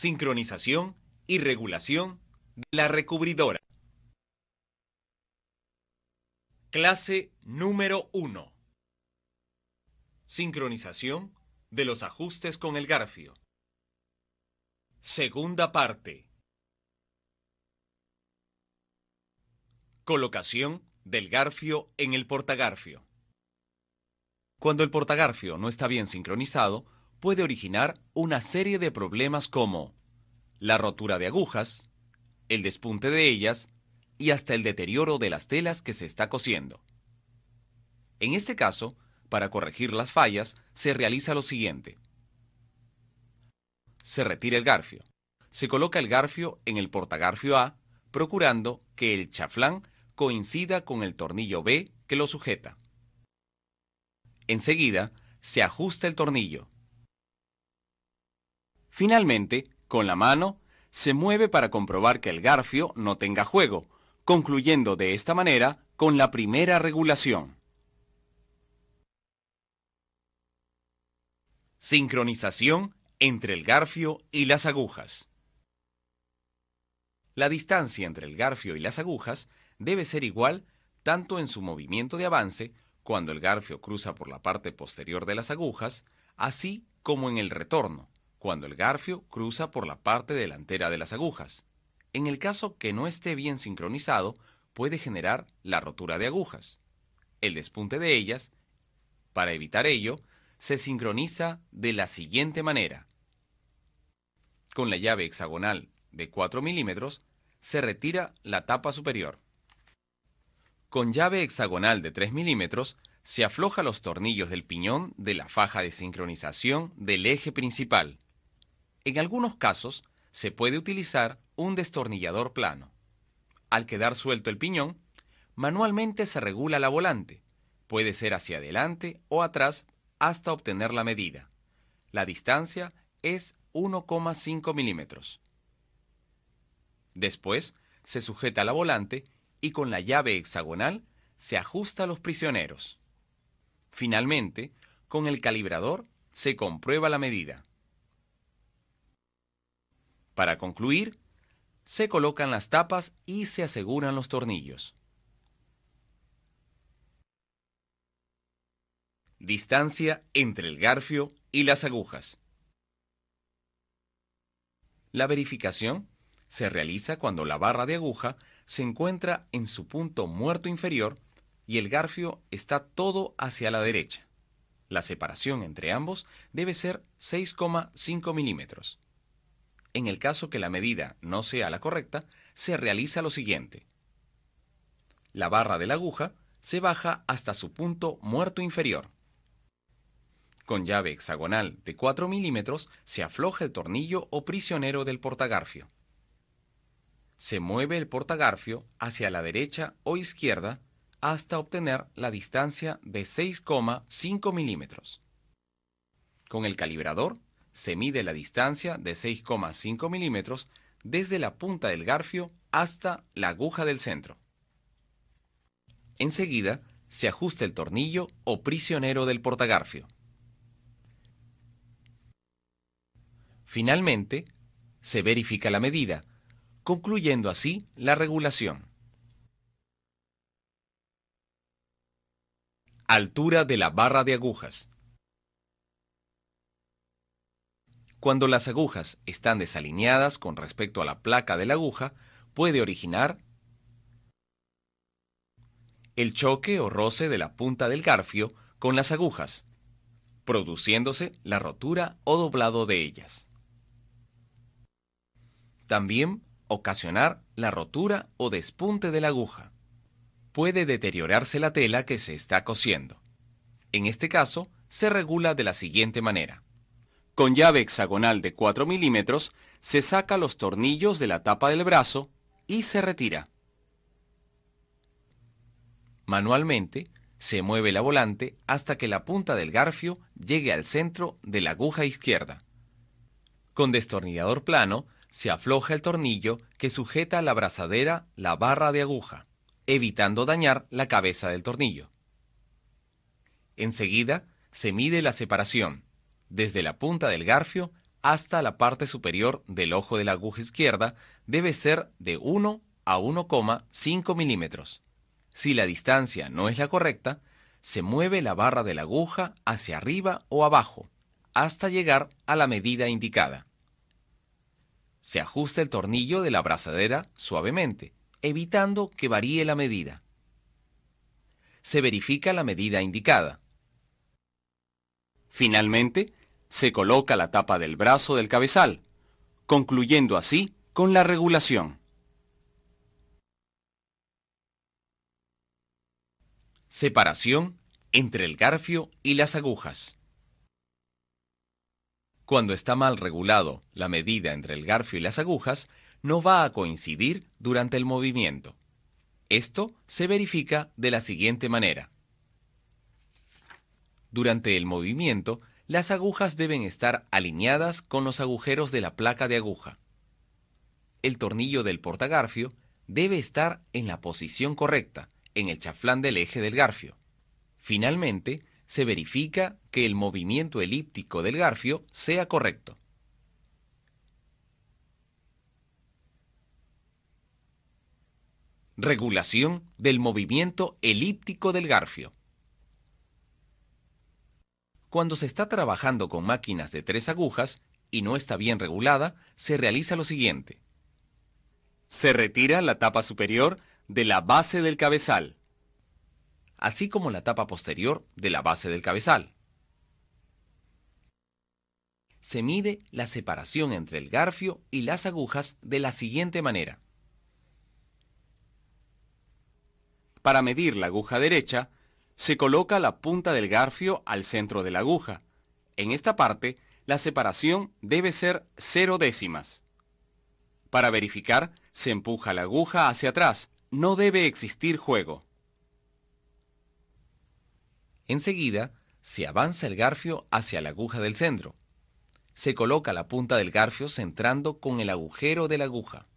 sincronización y regulación de la recubridora. Clase número 1. Sincronización de los ajustes con el garfio. Segunda parte. Colocación del garfio en el portagarfio. Cuando el portagarfio no está bien sincronizado, puede originar una serie de problemas como la rotura de agujas, el despunte de ellas y hasta el deterioro de las telas que se está cosiendo. En este caso, para corregir las fallas, se realiza lo siguiente. Se retira el garfio. Se coloca el garfio en el portagarfio A, procurando que el chaflán coincida con el tornillo B que lo sujeta. Enseguida, se ajusta el tornillo. Finalmente, con la mano, se mueve para comprobar que el garfio no tenga juego, concluyendo de esta manera con la primera regulación. Sincronización entre el garfio y las agujas. La distancia entre el garfio y las agujas debe ser igual tanto en su movimiento de avance, cuando el garfio cruza por la parte posterior de las agujas, así como en el retorno, cuando el garfio cruza por la parte delantera de las agujas. En el caso que no esté bien sincronizado, puede generar la rotura de agujas, el despunte de ellas. Para evitar ello, se sincroniza de la siguiente manera. Con la llave hexagonal de 4 milímetros, se retira la tapa superior. Con llave hexagonal de 3 milímetros, se afloja los tornillos del piñón de la faja de sincronización del eje principal. En algunos casos, se puede utilizar un destornillador plano. Al quedar suelto el piñón, manualmente se regula la volante. Puede ser hacia adelante o atrás hasta obtener la medida. La distancia es 1,5 milímetros. Después, se sujeta la volante y con la llave hexagonal se ajusta los prisioneros. Finalmente, con el calibrador se comprueba la medida. Para concluir, se colocan las tapas y se aseguran los tornillos. Distancia entre el garfio y las agujas. La verificación se realiza cuando la barra de aguja se encuentra en su punto muerto inferior y el garfio está todo hacia la derecha. La separación entre ambos debe ser 6,5 milímetros. En el caso que la medida no sea la correcta, se realiza lo siguiente. La barra de la aguja se baja hasta su punto muerto inferior. Con llave hexagonal de 4 milímetros se afloja el tornillo o prisionero del portagarfio. Se mueve el portagarfio hacia la derecha o izquierda hasta obtener la distancia de 6,5 milímetros. Con el calibrador se mide la distancia de 6,5 milímetros desde la punta del garfio hasta la aguja del centro. Enseguida se ajusta el tornillo o prisionero del portagarfio. Finalmente, se verifica la medida, concluyendo así la regulación. Altura de la barra de agujas. Cuando las agujas están desalineadas con respecto a la placa de la aguja, puede originar el choque o roce de la punta del garfio con las agujas, produciéndose la rotura o doblado de ellas. También ocasionar la rotura o despunte de la aguja. Puede deteriorarse la tela que se está cosiendo. En este caso, se regula de la siguiente manera. Con llave hexagonal de 4 milímetros, se saca los tornillos de la tapa del brazo y se retira. Manualmente, se mueve la volante hasta que la punta del garfio llegue al centro de la aguja izquierda. Con destornillador plano, se afloja el tornillo que sujeta a la abrazadera la barra de aguja, evitando dañar la cabeza del tornillo. Enseguida, se mide la separación, desde la punta del garfio hasta la parte superior del ojo de la aguja izquierda debe ser de 1 a 1,5 milímetros. Si la distancia no es la correcta, se mueve la barra de la aguja hacia arriba o abajo, hasta llegar a la medida indicada. Se ajusta el tornillo de la abrazadera suavemente, evitando que varíe la medida. Se verifica la medida indicada. Finalmente, se coloca la tapa del brazo del cabezal, concluyendo así con la regulación. Separación entre el garfio y las agujas. Cuando está mal regulado la medida entre el garfio y las agujas, no va a coincidir durante el movimiento. Esto se verifica de la siguiente manera. Durante el movimiento, las agujas deben estar alineadas con los agujeros de la placa de aguja. El tornillo del portagarfio debe estar en la posición correcta, en el chaflán del eje del garfio. Finalmente, se verifica que el movimiento elíptico del garfio sea correcto. Regulación del movimiento elíptico del garfio. Cuando se está trabajando con máquinas de 3 agujas y no está bien regulada, se realiza lo siguiente. Se retira la tapa superior de la base del cabezal, así como la tapa posterior de la base del cabezal. Se mide la separación entre el garfio y las agujas de la siguiente manera. Para medir la aguja derecha, se coloca la punta del garfio al centro de la aguja. En esta parte, la separación debe ser 0 décimas. Para verificar, se empuja la aguja hacia atrás. No debe existir juego. Enseguida, se avanza el garfio hacia la aguja del centro. Se coloca la punta del garfio centrando con el agujero de la aguja.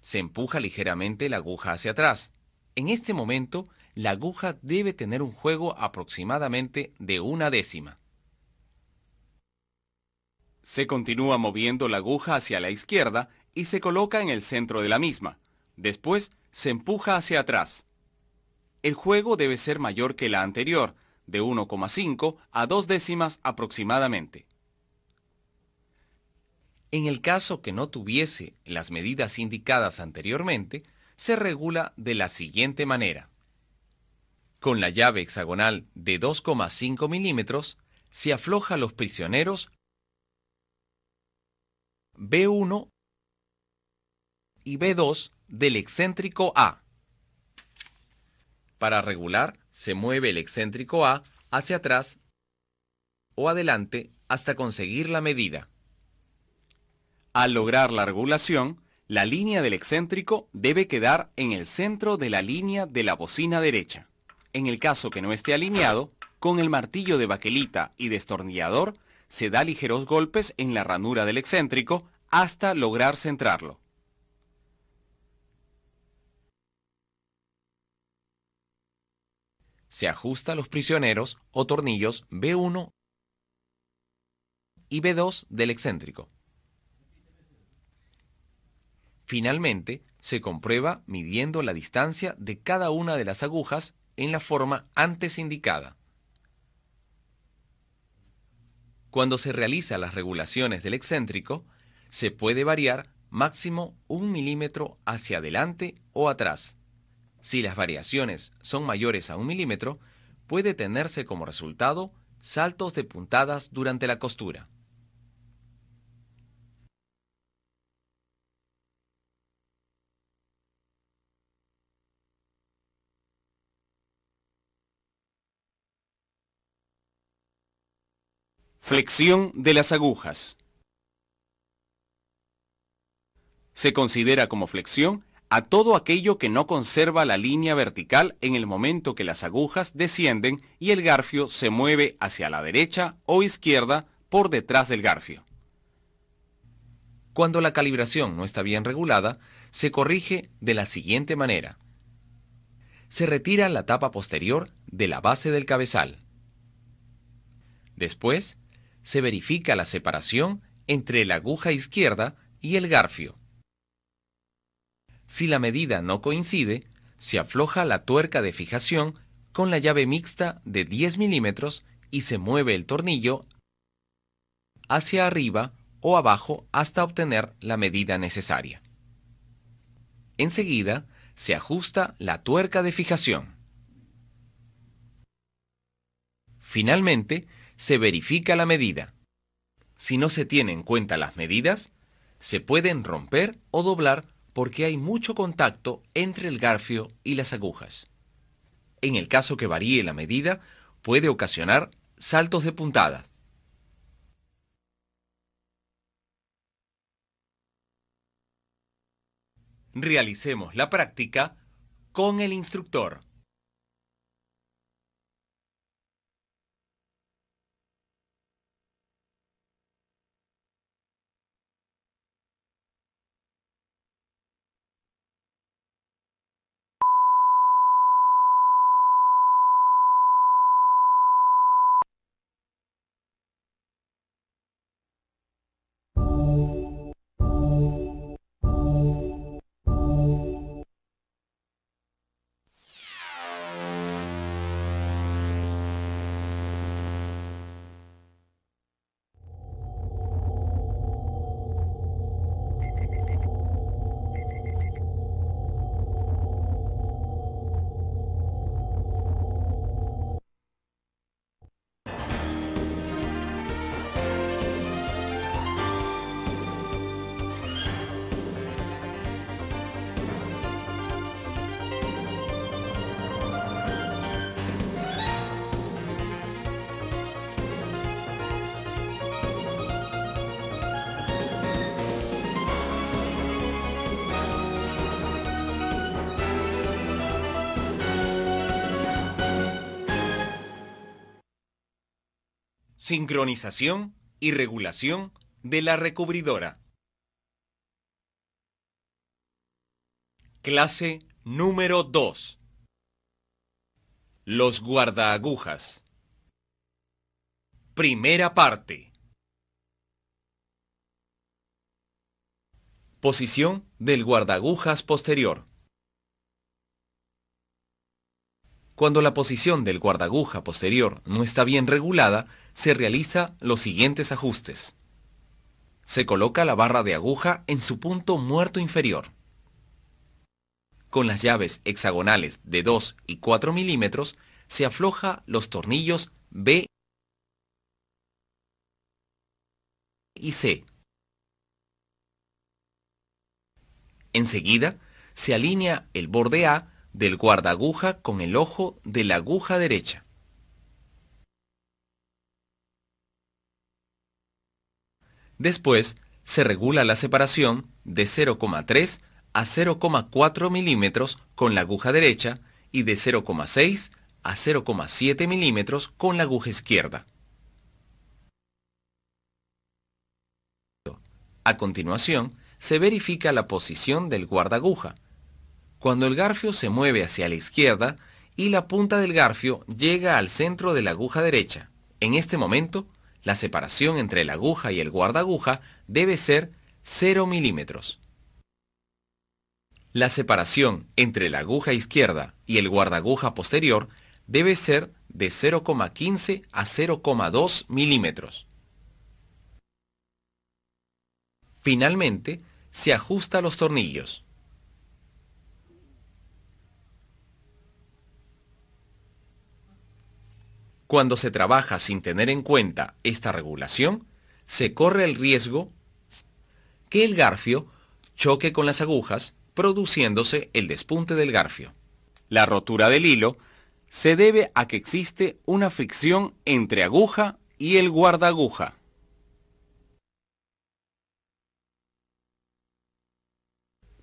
Se empuja ligeramente la aguja hacia atrás. En este momento, la aguja debe tener un juego aproximadamente de 1 décima. Se continúa moviendo la aguja hacia la izquierda y se coloca en el centro de la misma. Después, se empuja hacia atrás. El juego debe ser mayor que la anterior, de 1,5 a 2 décimas aproximadamente. En el caso que no tuviese las medidas indicadas anteriormente, se regula de la siguiente manera. Con la llave hexagonal de 2,5 milímetros, se afloja los prisioneros B1 y B2 del excéntrico A. Para regular, se mueve el excéntrico A hacia atrás o adelante hasta conseguir la medida. Al lograr la regulación, la línea del excéntrico debe quedar en el centro de la línea de la bocina derecha. En el caso que no esté alineado, con el martillo de baquelita y destornillador, se da ligeros golpes en la ranura del excéntrico hasta lograr centrarlo. Se ajusta los prisioneros o tornillos B1 y B2 del excéntrico. Finalmente, se comprueba midiendo la distancia de cada una de las agujas en la forma antes indicada. Cuando se realizan las regulaciones del excéntrico, se puede variar máximo 1 milímetro hacia adelante o atrás. Si las variaciones son mayores a 1 milímetro, puede tenerse como resultado saltos de puntadas durante la costura. Flexión de las agujas. Se considera como flexión a todo aquello que no conserva la línea vertical en el momento que las agujas descienden y el garfio se mueve hacia la derecha o izquierda por detrás del garfio. Cuando la calibración no está bien regulada, se corrige de la siguiente manera. Se retira la tapa posterior de la base del cabezal. Después, se verifica la separación entre la aguja izquierda y el garfio. Si la medida no coincide, se afloja la tuerca de fijación con la llave mixta de 10 milímetros y se mueve el tornillo hacia arriba o abajo hasta obtener la medida necesaria. Enseguida, se ajusta la tuerca de fijación. Finalmente, se verifica la medida. Si no se tienen en cuenta las medidas, se pueden romper o doblar porque hay mucho contacto entre el garfio y las agujas. En el caso que varíe la medida, puede ocasionar saltos de puntada. Realicemos la práctica con el instructor. Sincronización y regulación de la recubridora. Clase número 2. Los guardaagujas. Primera parte. Posición del guardaagujas posterior. Cuando la posición del guardaaguja posterior no está bien regulada, se realiza los siguientes ajustes. Se coloca la barra de aguja en su punto muerto inferior. Con las llaves hexagonales de 2 y 4 milímetros, se afloja los tornillos B y C. Enseguida, se alinea el borde A del guardaaguja con el ojo de la aguja derecha. Después, se regula la separación de 0,3 a 0,4 milímetros con la aguja derecha y de 0,6 a 0,7 milímetros con la aguja izquierda. A continuación, se verifica la posición del guardaaguja. Cuando el garfio se mueve hacia la izquierda y la punta del garfio llega al centro de la aguja derecha, en este momento, la separación entre la aguja y el guardaaguja debe ser 0 milímetros. La separación entre la aguja izquierda y el guardaaguja posterior debe ser de 0,15 a 0,2 milímetros. Finalmente, se ajusta los tornillos. Cuando se trabaja sin tener en cuenta esta regulación, se corre el riesgo que el garfio choque con las agujas, produciéndose el despunte del garfio. La rotura del hilo se debe a que existe una fricción entre aguja y el guardaaguja.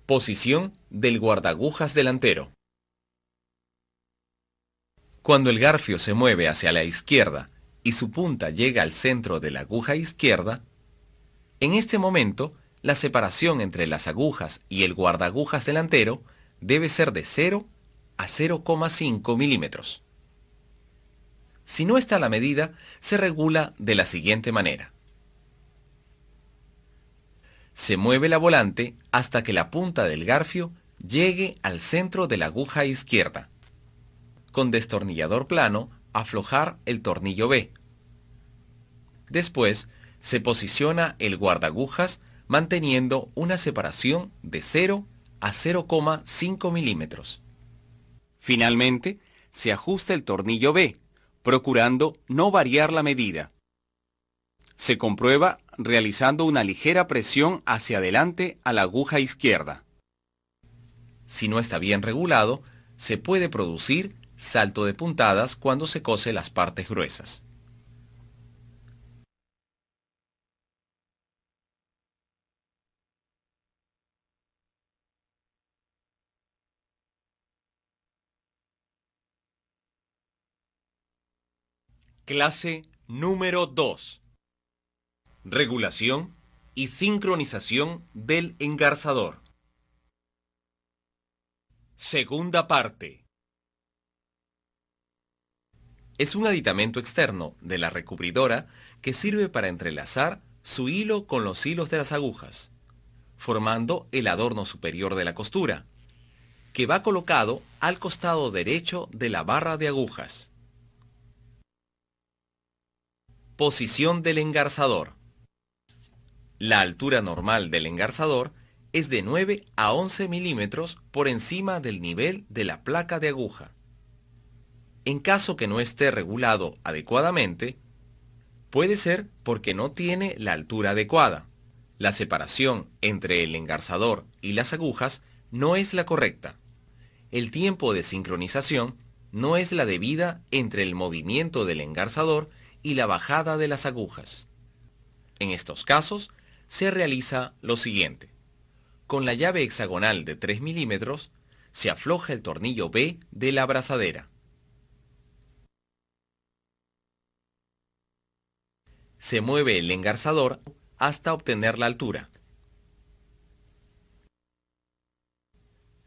Posición del guardaagujas delantero. Cuando el garfio se mueve hacia la izquierda y su punta llega al centro de la aguja izquierda, en este momento la separación entre las agujas y el guardaagujas delantero debe ser de 0 a 0,5 milímetros. Si no está la medida, se regula de la siguiente manera. Se mueve la volante hasta que la punta del garfio llegue al centro de la aguja izquierda. Con destornillador plano, aflojar el tornillo B. Después, se posiciona el guardaagujas manteniendo una separación de 0 a 0,5 milímetros. Finalmente, se ajusta el tornillo B, procurando no variar la medida. Se comprueba realizando una ligera presión hacia adelante a la aguja izquierda. Si no está bien regulado, se puede producir salto de puntadas cuando se cose las partes gruesas. Clase número 2. Regulación y sincronización del engarzador. Segunda parte. Es un aditamento externo de la recubridora que sirve para entrelazar su hilo con los hilos de las agujas, formando el adorno superior de la costura, que va colocado al costado derecho de la barra de agujas. Posición del engarzador. La altura normal del engarzador es de 9 a 11 milímetros por encima del nivel de la placa de aguja. En caso que no esté regulado adecuadamente, puede ser porque no tiene la altura adecuada. La separación entre el engarzador y las agujas no es la correcta. El tiempo de sincronización no es la debida entre el movimiento del engarzador y la bajada de las agujas. En estos casos, se realiza lo siguiente. Con la llave hexagonal de 3 milímetros, se afloja el tornillo B de la abrazadera. Se mueve el engarzador hasta obtener la altura.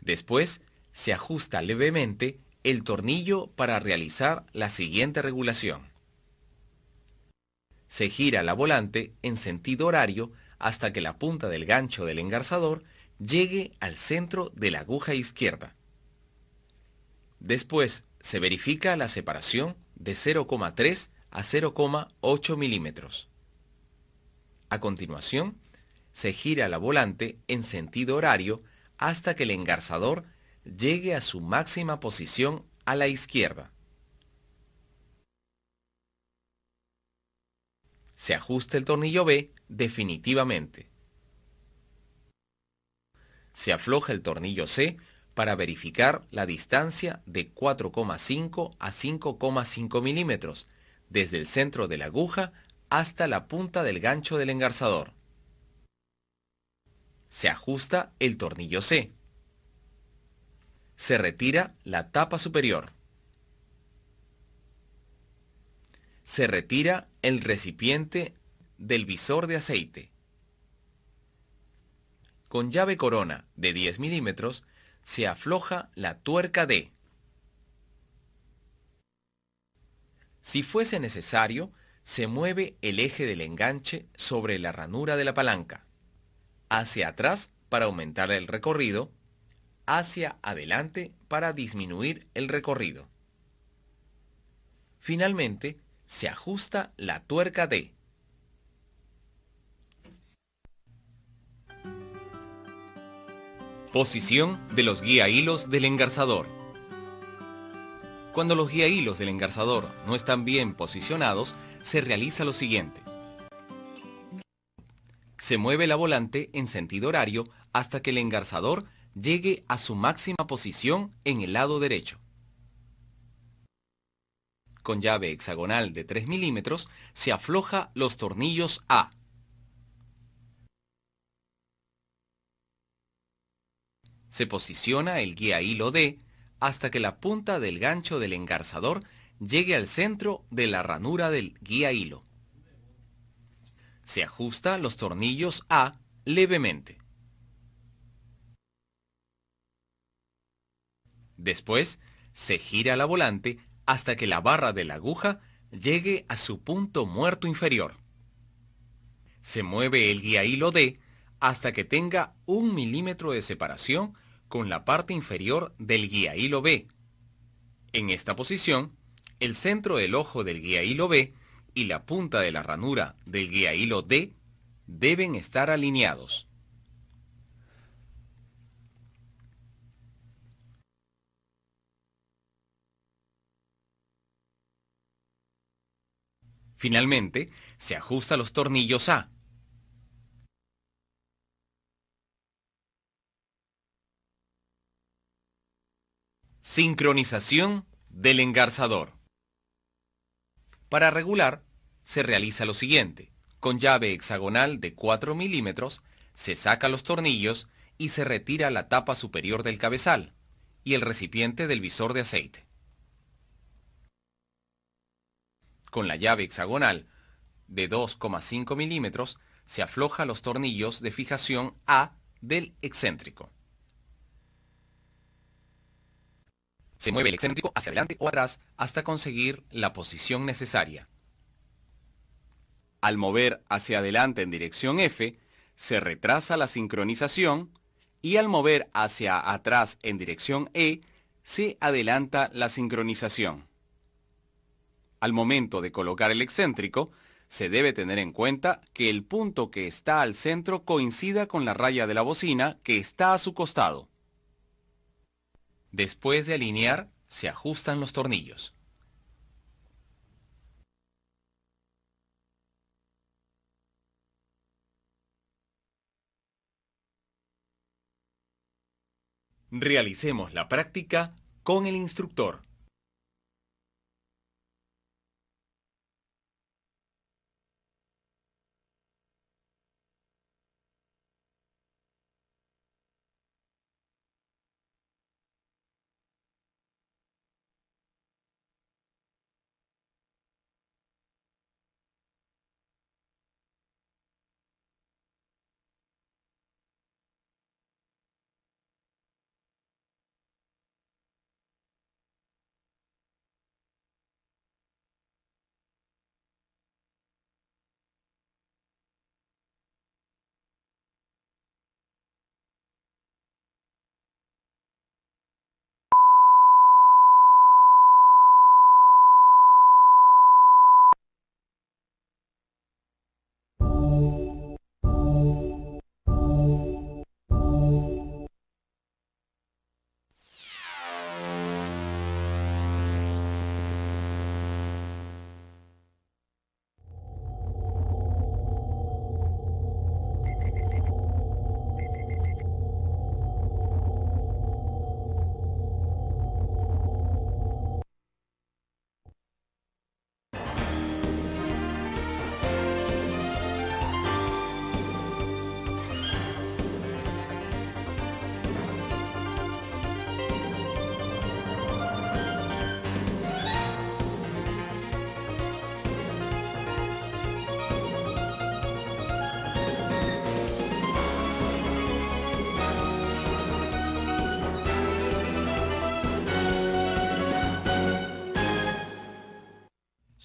Después, se ajusta levemente el tornillo para realizar la siguiente regulación. Se gira la volante en sentido horario hasta que la punta del gancho del engarzador llegue al centro de la aguja izquierda. Después, se verifica la separación de 0,3 a 0,8 milímetros. A continuación, se gira la volante en sentido horario hasta que el engarzador llegue a su máxima posición a la izquierda. Se ajusta el tornillo B definitivamente. Se afloja el tornillo C para verificar la distancia de 4,5 a 5,5 milímetros desde el centro de la aguja hasta la punta del gancho del engarzador. Se ajusta el tornillo C. Se retira la tapa superior. Se retira el recipiente del visor de aceite. Con llave corona de 10 milímetros se afloja la tuerca D. Si fuese necesario, se mueve el eje del enganche sobre la ranura de la palanca, hacia atrás para aumentar el recorrido, hacia adelante para disminuir el recorrido. Finalmente, se ajusta la tuerca D. Posición de los guía hilos del engarzador. Cuando los guía hilos del engarzador no están bien posicionados, se realiza lo siguiente. Se mueve la volante en sentido horario hasta que el engarzador llegue a su máxima posición en el lado derecho. Con llave hexagonal de 3 milímetros se afloja los tornillos A. Se posiciona el guía hilo D hasta que la punta del gancho del engarzador llegue al centro de la ranura del guía hilo. Se ajusta los tornillos A levemente. Después, se gira la volante hasta que la barra de la aguja llegue a su punto muerto inferior. Se mueve el guía hilo D hasta que tenga 1 milímetro de separación con la parte inferior del guía hilo B. En esta posición, el centro del ojo del guía hilo B y la punta de la ranura del guía hilo D deben estar alineados. Finalmente, se ajusta los tornillos A. Sincronización del engarzador. Para regular, se realiza lo siguiente. Con llave hexagonal de 4 milímetros, se saca los tornillos y se retira la tapa superior del cabezal y el recipiente del visor de aceite. Con la llave hexagonal de 2,5 milímetros, se afloja los tornillos de fijación A del excéntrico. Se mueve el excéntrico hacia adelante o atrás hasta conseguir la posición necesaria. Al mover hacia adelante en dirección F, se retrasa la sincronización y al mover hacia atrás en dirección E, se adelanta la sincronización. Al momento de colocar el excéntrico, se debe tener en cuenta que el punto que está al centro coincida con la raya de la bocina que está a su costado. Después de alinear, se ajustan los tornillos. Realicemos la práctica con el instructor.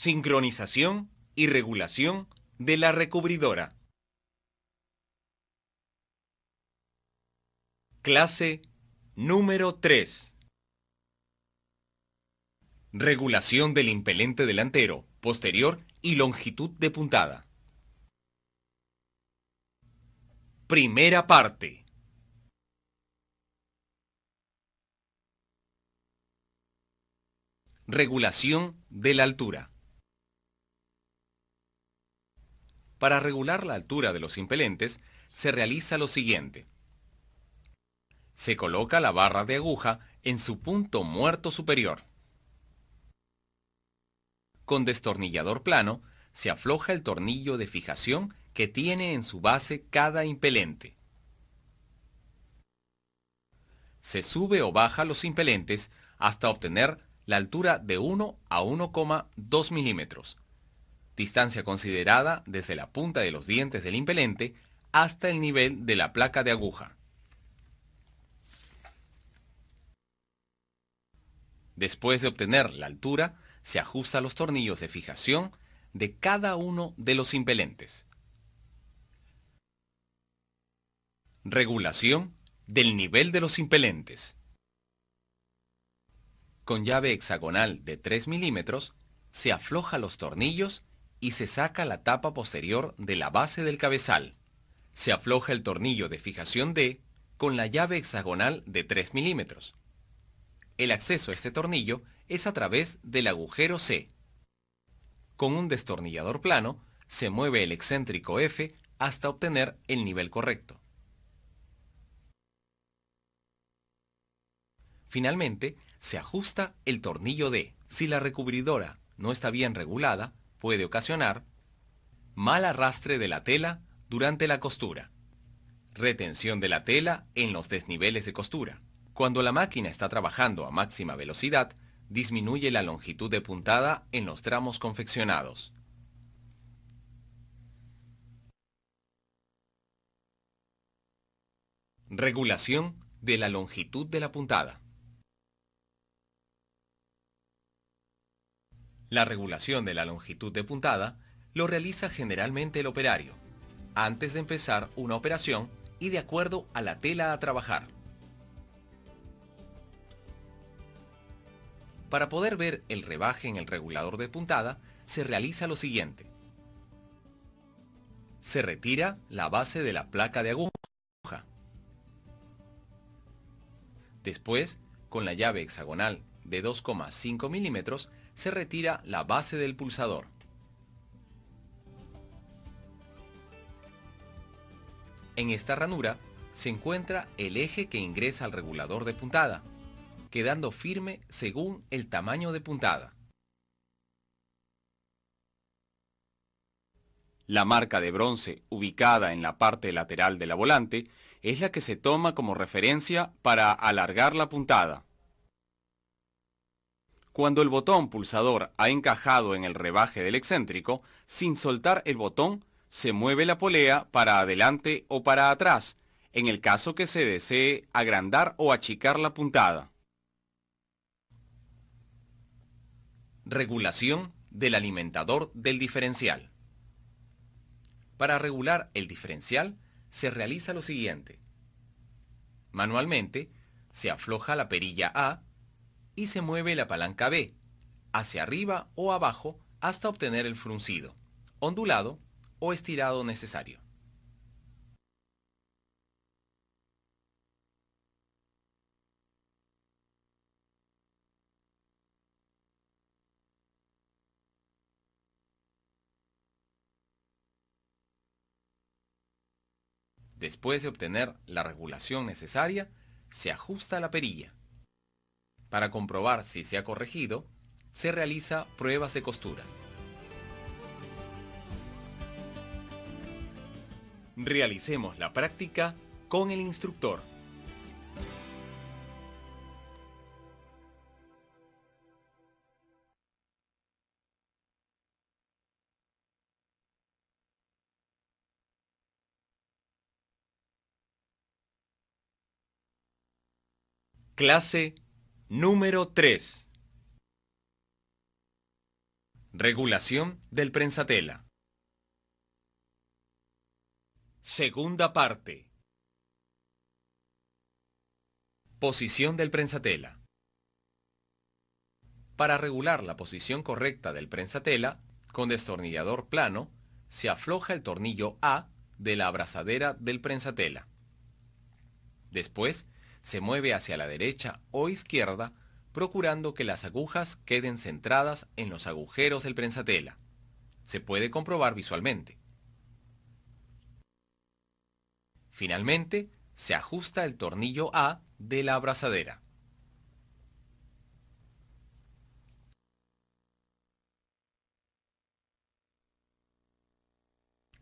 Sincronización y regulación de la recubridora. Clase número 3. Regulación del impelente delantero, posterior y longitud de puntada. Primera parte. Regulación de la altura. Para regular la altura de los impelentes, se realiza lo siguiente. Se coloca la barra de aguja en su punto muerto superior. Con destornillador plano, se afloja el tornillo de fijación que tiene en su base cada impelente. Se sube o baja los impelentes hasta obtener la altura de 1 a 1,2 milímetros, distancia considerada desde la punta de los dientes del impelente hasta el nivel de la placa de aguja. Después de obtener la altura, se ajusta los tornillos de fijación de cada uno de los impelentes. Regulación del nivel de los impelentes. Con llave hexagonal de 3 milímetros, se afloja los tornillos y se saca la tapa posterior de la base del cabezal. Se afloja el tornillo de fijación D con la llave hexagonal de 3 milímetros. El acceso a este tornillo es a través del agujero C. Con un destornillador plano, se mueve el excéntrico F hasta obtener el nivel correcto. Finalmente, se ajusta el tornillo D. Si la recubridora no está bien regulada, puede ocasionar mal arrastre de la tela durante la costura, retención de la tela en los desniveles de costura. Cuando la máquina está trabajando a máxima velocidad, disminuye la longitud de puntada en los tramos confeccionados. Regulación de la longitud de la puntada. La regulación de la longitud de puntada lo realiza generalmente el operario, antes de empezar una operación y de acuerdo a la tela a trabajar. Para poder ver el rebaje en el regulador de puntada, se realiza lo siguiente. Se retira la base de la placa de aguja. Después, con la llave hexagonal de 2,5 milímetros, se retira la base del pulsador. En esta ranura se encuentra el eje que ingresa al regulador de puntada, quedando firme según el tamaño de puntada. La marca de bronce ubicada en la parte lateral de la volante es la que se toma como referencia para alargar la puntada. Cuando el botón pulsador ha encajado en el rebaje del excéntrico, sin soltar el botón, se mueve la polea para adelante o para atrás, en el caso que se desee agrandar o achicar la puntada. Regulación del alimentador del diferencial. Para regular el diferencial, se realiza lo siguiente. Manualmente, se afloja la perilla A y se mueve la palanca B, hacia arriba o abajo hasta obtener el fruncido, ondulado o estirado necesario. Después de obtener la regulación necesaria, se ajusta la perilla. Para comprobar si se ha corregido, se realiza pruebas de costura. Realicemos la práctica con el instructor. Clase número 3. Regulación del prensatela. Segunda parte. Posición del prensatela. Para regular la posición correcta del prensatela, con destornillador plano, se afloja el tornillo A de la abrazadera del prensatela. Después, se mueve hacia la derecha o izquierda, procurando que las agujas queden centradas en los agujeros del prensatela. Se puede comprobar visualmente. Finalmente, se ajusta el tornillo A de la abrazadera.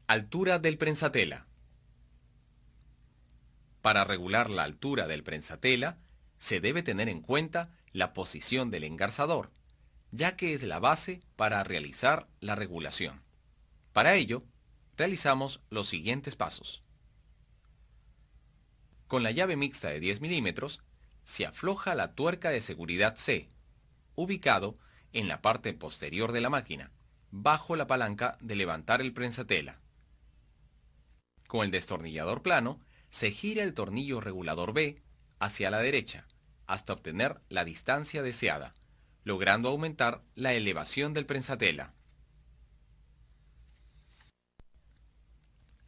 Altura del prensatela. Para regular la altura del prensatela, se debe tener en cuenta la posición del engarzador, ya que es la base para realizar la regulación. Para ello, realizamos los siguientes pasos. Con la llave mixta de 10 milímetros, se afloja la tuerca de seguridad C, ubicado en la parte posterior de la máquina, bajo la palanca de levantar el prensatela. Con el destornillador plano, Se gira el tornillo regulador B hacia la derecha hasta obtener la distancia deseada, logrando aumentar la elevación del prensatela.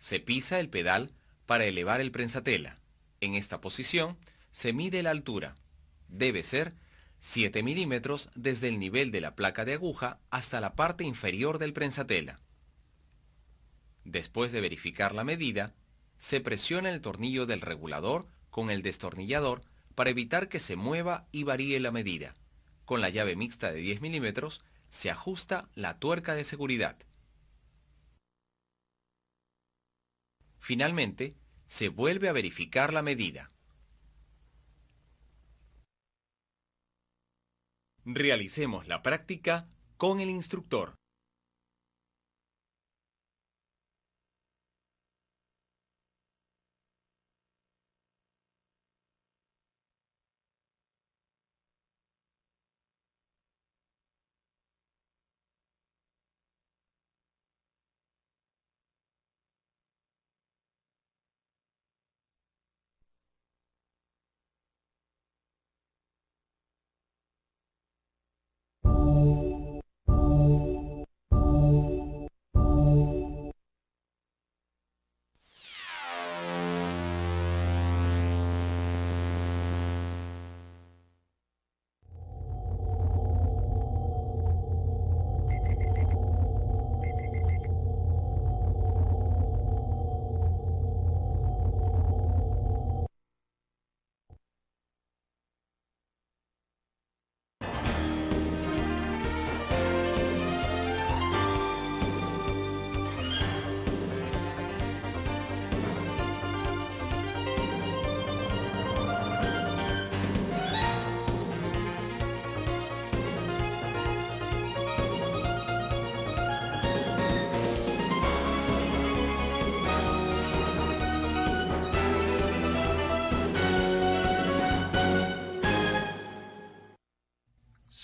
Se pisa el pedal para elevar el prensatela. En esta posición se mide la altura. Debe ser 7 milímetros desde el nivel de la placa de aguja hasta la parte inferior del prensatela. Después de verificar la medida, se presiona el tornillo del regulador con el destornillador para evitar que se mueva y varíe la medida. Con la llave mixta de 10 milímetros se ajusta la tuerca de seguridad. Finalmente, se vuelve a verificar la medida. Realicemos la práctica con el instructor.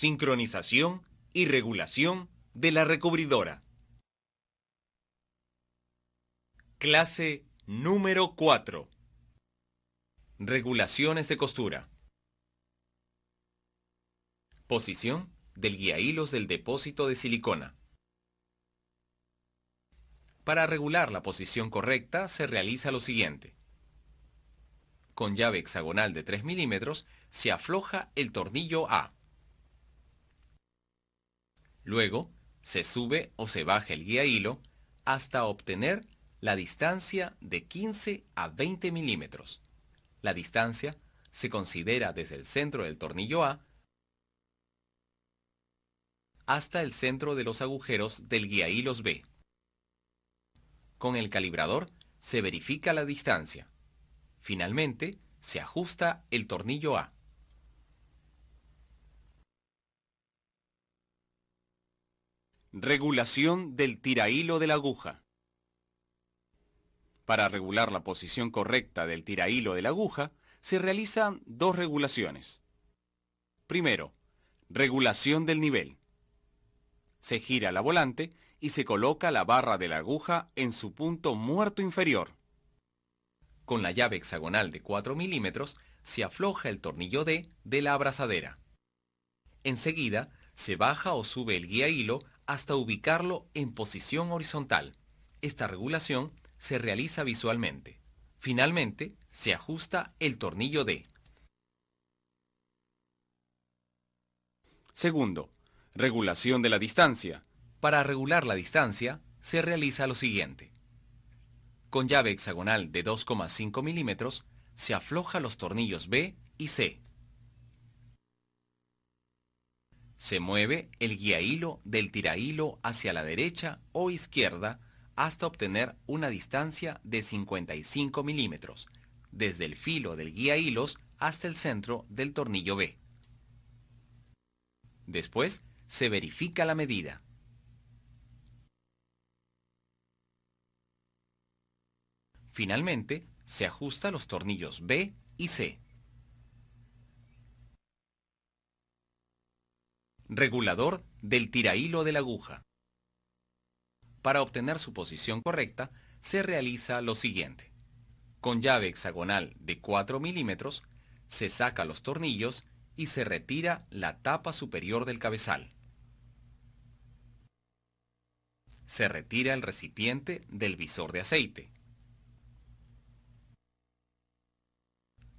Sincronización y regulación de la recubridora. Clase número 4. Regulaciones de costura. Posición del guiahilos del depósito de silicona. Para regular la posición correcta se realiza lo siguiente. Con llave hexagonal de 3 milímetros se afloja el tornillo A. Luego, se sube o se baja el guía hilo hasta obtener la distancia de 15 a 20 milímetros. La distancia se considera desde el centro del tornillo A hasta el centro de los agujeros del guía hilos B. Con el calibrador se verifica la distancia. Finalmente, se ajusta el tornillo A. Regulación del tirahilo de la aguja. Para regular la posición correcta del tirahilo de la aguja, se realizan dos regulaciones. Primero, regulación del nivel. Se gira la volante y se coloca la barra de la aguja en su punto muerto inferior. Con la llave hexagonal de 4 milímetros se afloja el tornillo D de la abrazadera. Enseguida, se baja o sube el guía hilo hasta ubicarlo en posición horizontal. Esta regulación se realiza visualmente. Finalmente, se ajusta el tornillo D. Segundo, regulación de la distancia. Para regular la distancia, se realiza lo siguiente. Con llave hexagonal de 2,5 milímetros, se afloja los tornillos B y C. Se mueve el guía hilo del tirahilo hacia la derecha o izquierda hasta obtener una distancia de 55 milímetros, desde el filo del guía hilos hasta el centro del tornillo B. Después, se verifica la medida. Finalmente, se ajusta los tornillos B y C. Regulador del tirahilo de la aguja. Para obtener su posición correcta, se realiza lo siguiente. Con llave hexagonal de 4 milímetros, se saca los tornillos y se retira la tapa superior del cabezal. Se retira el recipiente del visor de aceite.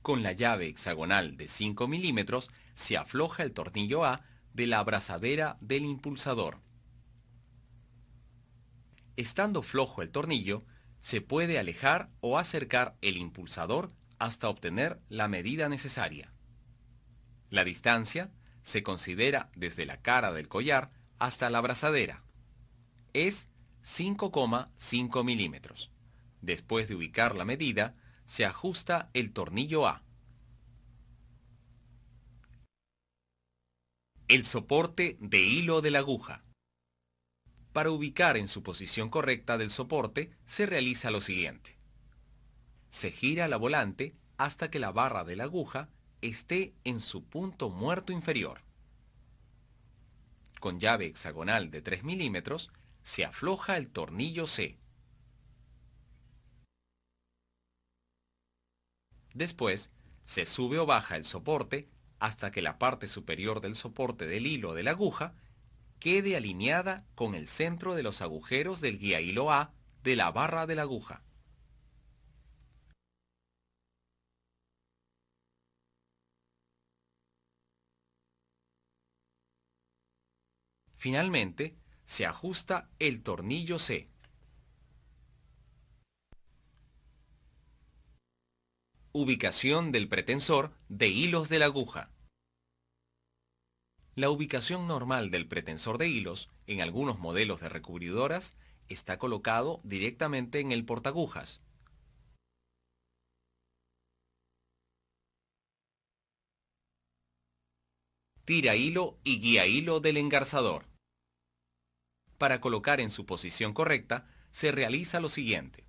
Con la llave hexagonal de 5 milímetros se afloja el tornillo A de la abrazadera del impulsador. Estando flojo el tornillo, se puede alejar o acercar el impulsador hasta obtener la medida necesaria. La distancia se considera desde la cara del collar hasta la abrazadera. Es 5,5 milímetros. Después de ubicar la medida, se ajusta el tornillo A. El soporte de hilo de la aguja. Para ubicar en su posición correcta del soporte, se realiza lo siguiente. Se gira la volante hasta que la barra de la aguja esté en su punto muerto inferior. Con llave hexagonal de 3 milímetros, se afloja el tornillo C. Después, se sube o baja el soporte hasta que la parte superior del soporte del hilo de la aguja quede alineada con el centro de los agujeros del guía hilo A de la barra de la aguja. Finalmente, se ajusta el tornillo C. Ubicación del pretensor de hilos de la aguja. La ubicación normal del pretensor de hilos, en algunos modelos de recubridoras, está colocado directamente en el portaagujas. Tira hilo y guía hilo del engarzador. Para colocar en su posición correcta, se realiza lo siguiente.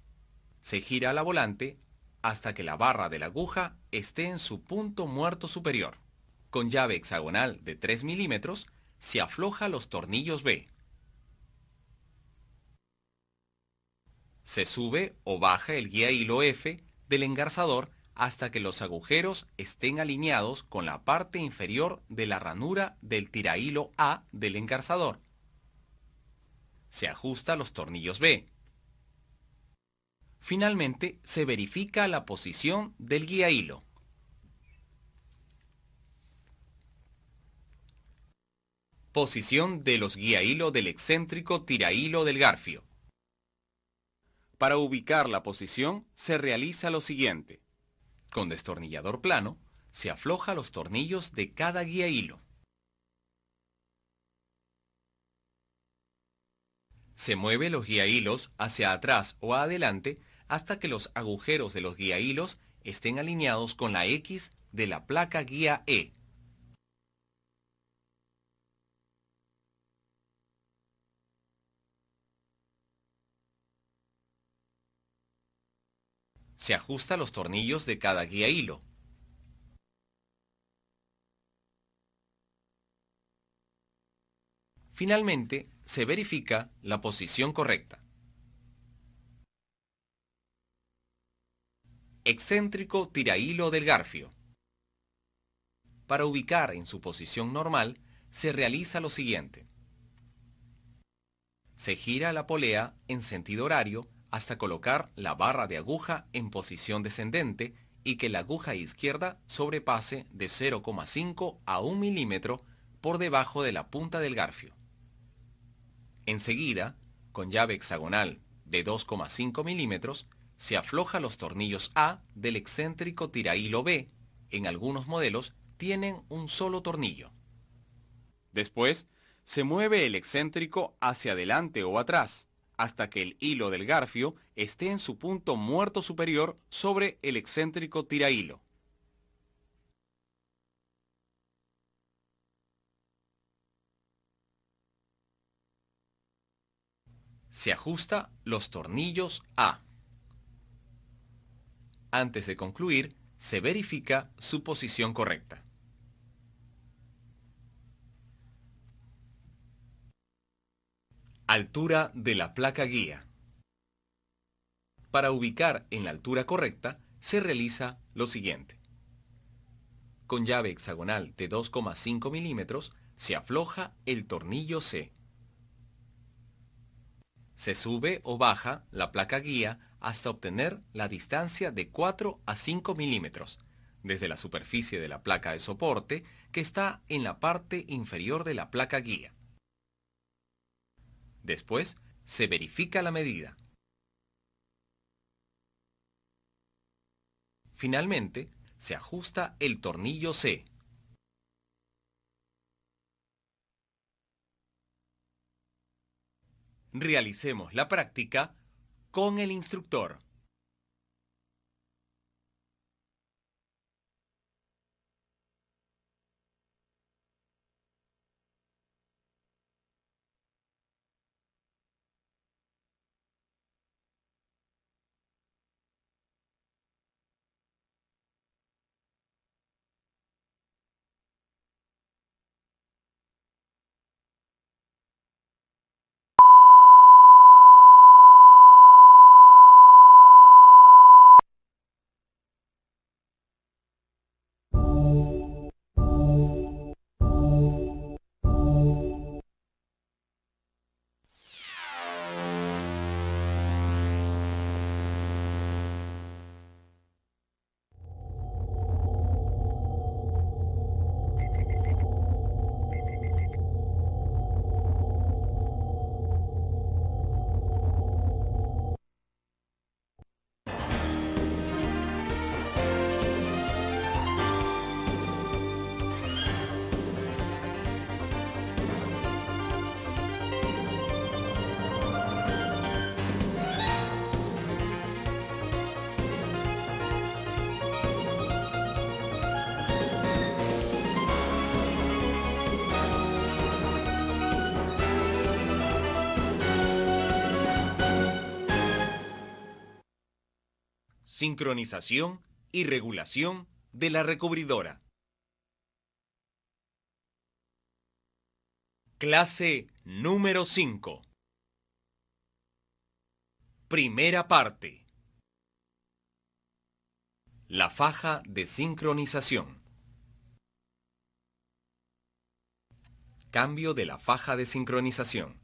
Se gira la volante hasta que la barra de la aguja esté en su punto muerto superior. Con llave hexagonal de 3 milímetros, se afloja los tornillos B. Se sube o baja el guía hilo F del engarzador hasta que los agujeros estén alineados con la parte inferior de la ranura del tirahilo A del engarzador. Se ajusta los tornillos B. Finalmente, se verifica la posición del guía hilo. Posición de los guía hilo del excéntrico tirahilo del garfio. Para ubicar la posición, se realiza lo siguiente. Con destornillador plano, se afloja los tornillos de cada guía hilo. Se mueve los guía hilos hacia atrás o adelante hasta que los agujeros de los guía hilos estén alineados con la X de la placa guía E. Se ajusta los tornillos de cada guía hilo. Finalmente, se verifica la posición correcta. Excéntrico tirahilo del garfio. Para ubicar en su posición normal, se realiza lo siguiente. Se gira la polea en sentido horario hasta colocar la barra de aguja en posición descendente y que la aguja izquierda sobrepase de 0,5 a 1 milímetro por debajo de la punta del garfio. Enseguida, con llave hexagonal de 2,5 milímetros, se afloja los tornillos A del excéntrico tirahilo B. En algunos modelos tienen un solo tornillo. Después, se mueve el excéntrico hacia adelante o atrás, hasta que el hilo del garfio esté en su punto muerto superior sobre el excéntrico tirahilo. Se ajusta los tornillos A. Antes de concluir, se verifica su posición correcta. Altura de la placa guía. Para ubicar en la altura correcta, se realiza lo siguiente. Con llave hexagonal de 2,5 milímetros se afloja el tornillo C. Se sube o baja la placa guía hasta obtener la distancia de 4 a 5 milímetros, desde la superficie de la placa de soporte que está en la parte inferior de la placa guía. Después, se verifica la medida. Finalmente, se ajusta el tornillo C. Realicemos la práctica con el instructor. Sincronización y regulación de la recubridora. Clase número 5. Primera parte. La faja de sincronización. Cambio de la faja de sincronización.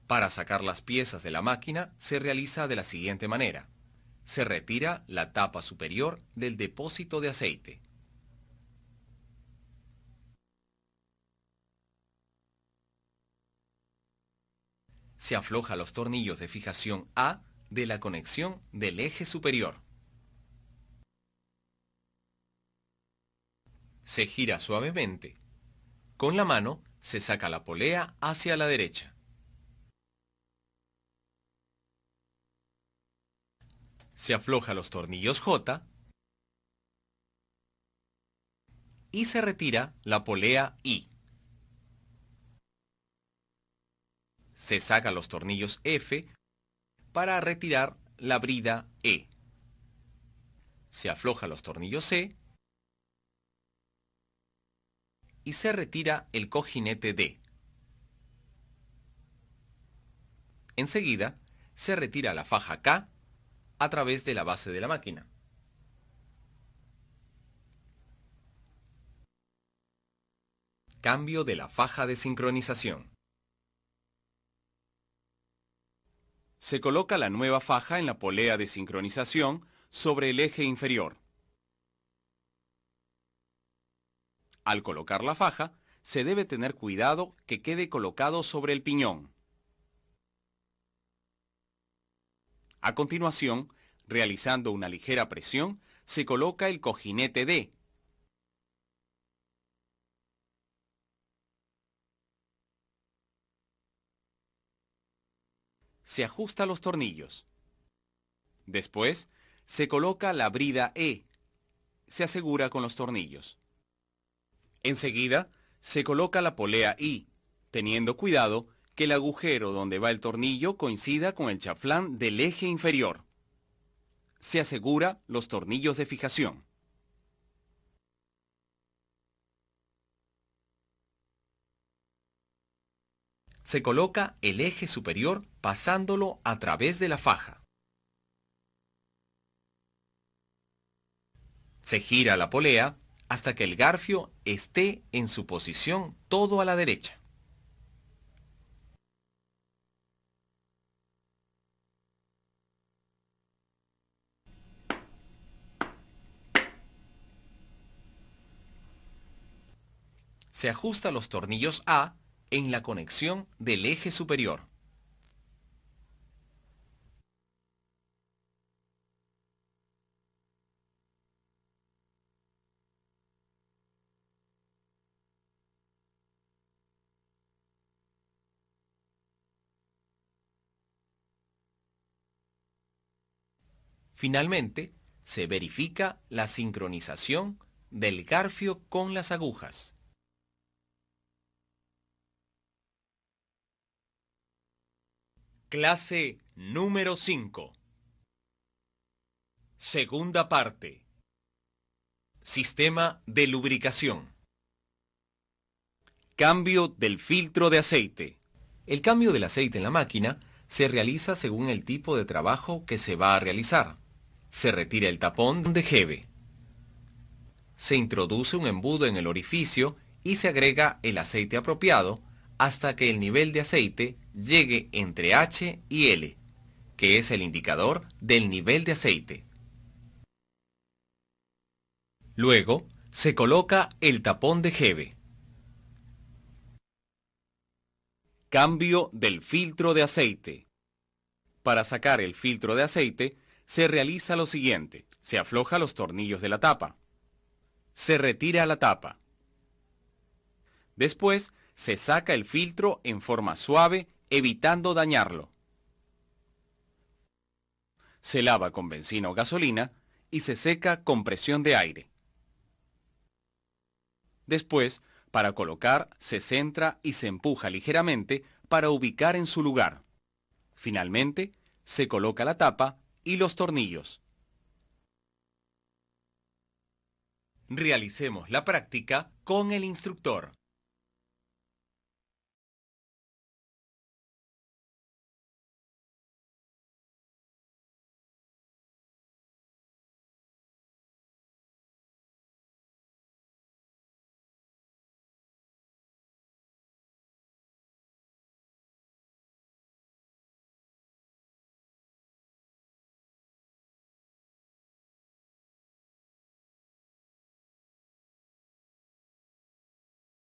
Para sacar las piezas de la máquina se realiza de la siguiente manera. Se retira la tapa superior del depósito de aceite. Se afloja los tornillos de fijación A de la conexión del eje superior. Se gira suavemente. Con la mano se saca la polea hacia la derecha. Se afloja los tornillos J y se retira la polea I. Se saca los tornillos F para retirar la brida E. Se afloja los tornillos C y se retira el cojinete D. Enseguida, se retira la faja K a través de la base de la máquina. Cambio de la faja de sincronización. Se coloca la nueva faja en la polea de sincronización sobre el eje inferior. Al colocar la faja, se debe tener cuidado que quede colocado sobre el piñón. A continuación, realizando una ligera presión, se coloca el cojinete D. Se ajusta los tornillos. Después, se coloca la brida E. Se asegura con los tornillos. Enseguida, se coloca la polea I, teniendo cuidado que el agujero donde va el tornillo coincida con el chaflán del eje inferior. Se asegura los tornillos de fijación. Se coloca el eje superior pasándolo a través de la faja. Se gira la polea hasta que el garfio esté en su posición todo a la derecha. Se ajusta los tornillos A en la conexión del eje superior. Finalmente, se verifica la sincronización del garfio con las agujas. Clase número 5. Segunda parte. Sistema de lubricación. Cambio del filtro de aceite. El cambio del aceite en la máquina se realiza según el tipo de trabajo que se va a realizar. Se retira el tapón de Hebe. Se introduce un embudo en el orificio y se agrega el aceite apropiado hasta que el nivel de aceite llegue entre H y L, que es el indicador del nivel de aceite. Luego, se coloca el tapón de Hebe. Cambio del filtro de aceite. Para sacar el filtro de aceite, se realiza lo siguiente. Se afloja los tornillos de la tapa. Se retira la tapa. Después, se saca el filtro en forma suave, evitando dañarlo. Se lava con benzina o gasolina y se seca con presión de aire. Después, para colocar, se centra y se empuja ligeramente para ubicar en su lugar. Finalmente, se coloca la tapa y los tornillos. Realicemos la práctica con el instructor.